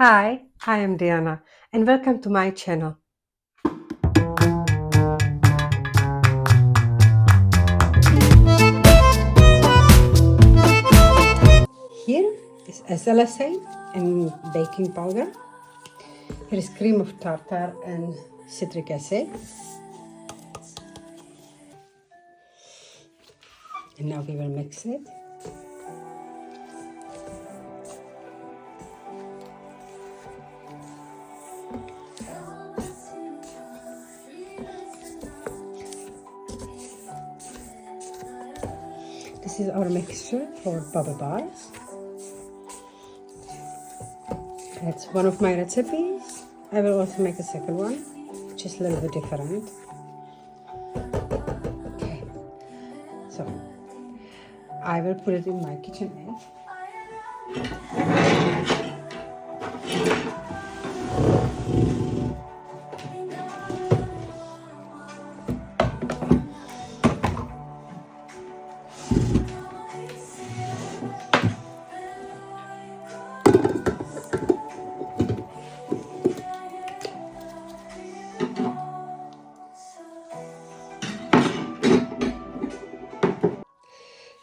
Hi, I am Diana and welcome to my channel. Here is SLSA and baking powder. Here is cream of tartar and citric acid. And now we will mix it. This is our mixture for bubble bars. That's one of my recipes. I will also make a second one, which is a little bit different. Okay, so I will put it in my KitchenAid.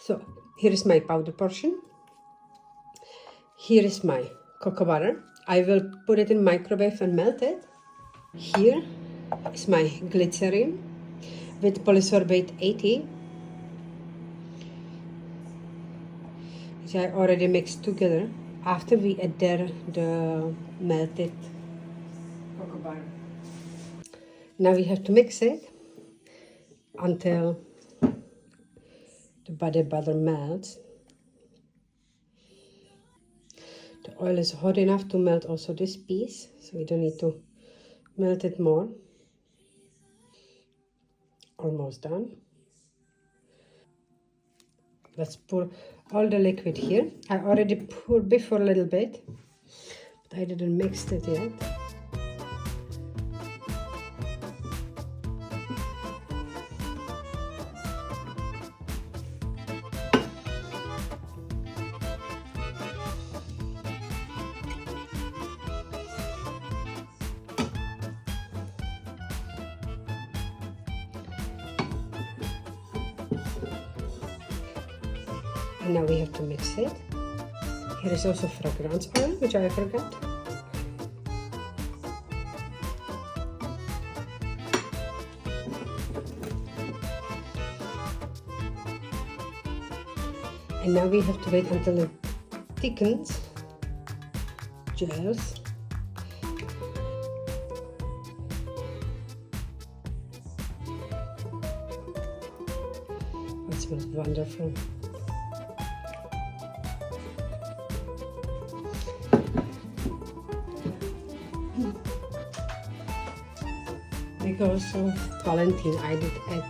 So here is my powder portion. Here is my cocoa butter. I will put it in microwave and melt it. Here is my glycerine with Polysorbate 80, which I already mixed together after we add there the melted cocoa butter. Now we have to mix it until the butter melts. The oil is hot enough to melt also this piece, so we don't need to melt it more. Almost done. Let's pour all the liquid here. I already poured before a little bit, but I didn't mix it yet. And now we have to mix it. Here is also fragrance oil, which I forgot. And now we have to wait until it thickens, gels. It smells wonderful. Because of Valentine, I did add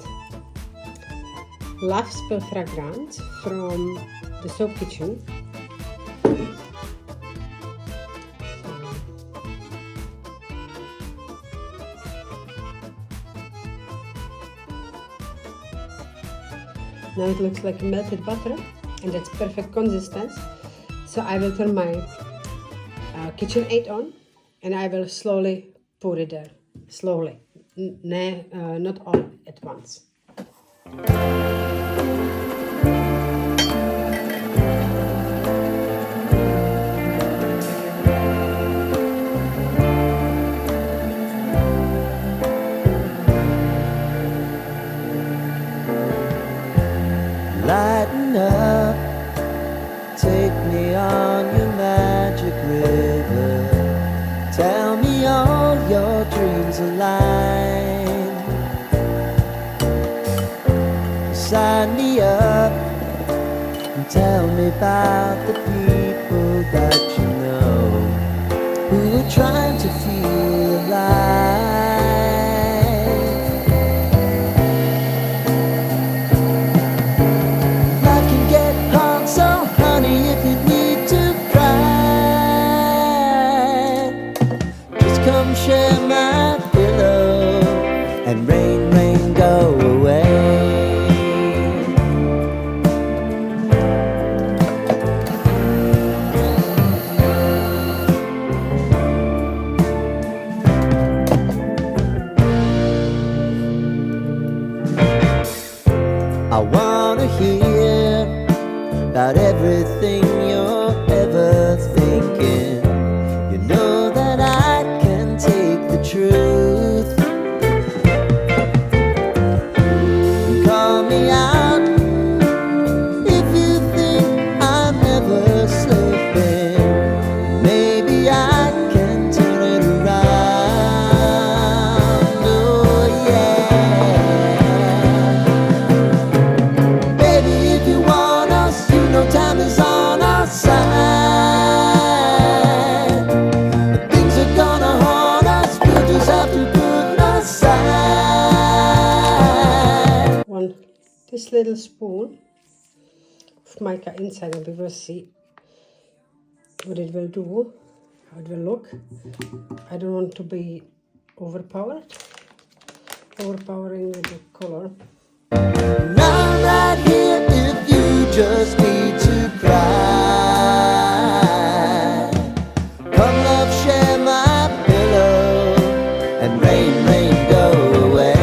Love Spell fragrance from the Soap Kitchen. Now it looks like melted butter, and that's perfect consistency. So I will turn my KitchenAid on, and I will slowly pour it there. Slowly, not all at once. Lighten up, take me on your magic river. Tell me all your dreams align. Sign me up and tell me about the people that you know who are trying to feel alive. Life can get hard, so honey, if you need to cry, just come share my pillow and rain, rain, go away. this little spoon of mica inside, and we will see what it will do, how it will look. I don't want to be overpowering with the color. Now right here, if you just need to cry, come love, share my pillow, and rain, rain, go away.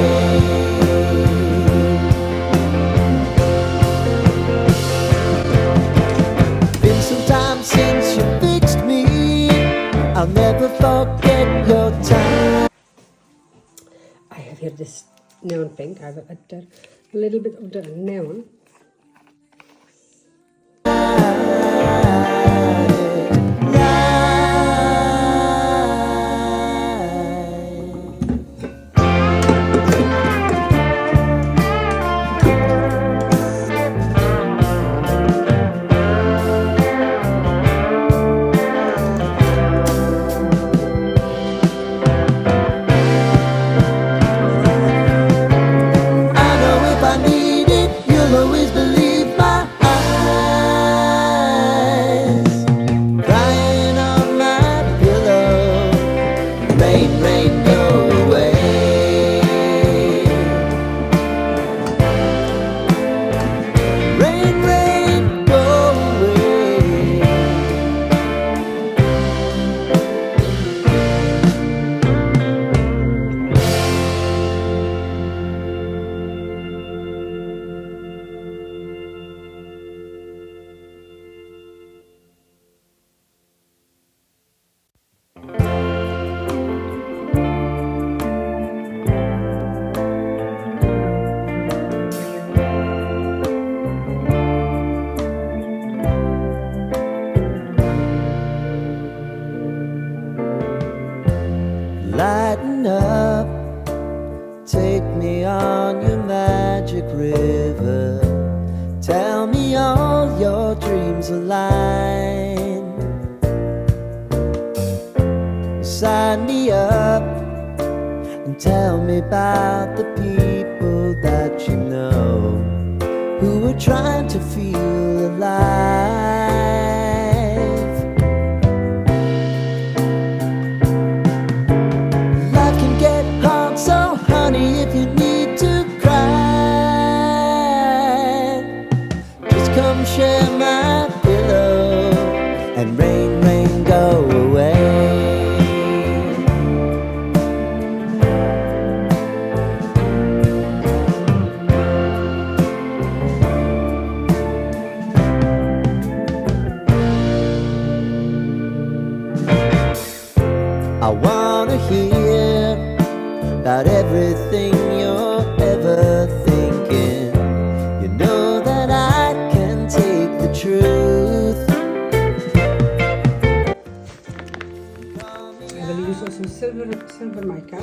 Been some time since you fixed me, I'll never forget your time. I have here this neon pink. I will add a little bit of the neon. Lighten up, take me on your magic river. Tell me all your dreams align. Sign me up and tell me about the people that you know who are trying to feel alive. Life can get hard, so honey, if you need to cry, just come share my pillow and rain, rain, go away. I wanna hear about everything you're ever thinking. You know that I can take the truth. I will use also silver mica.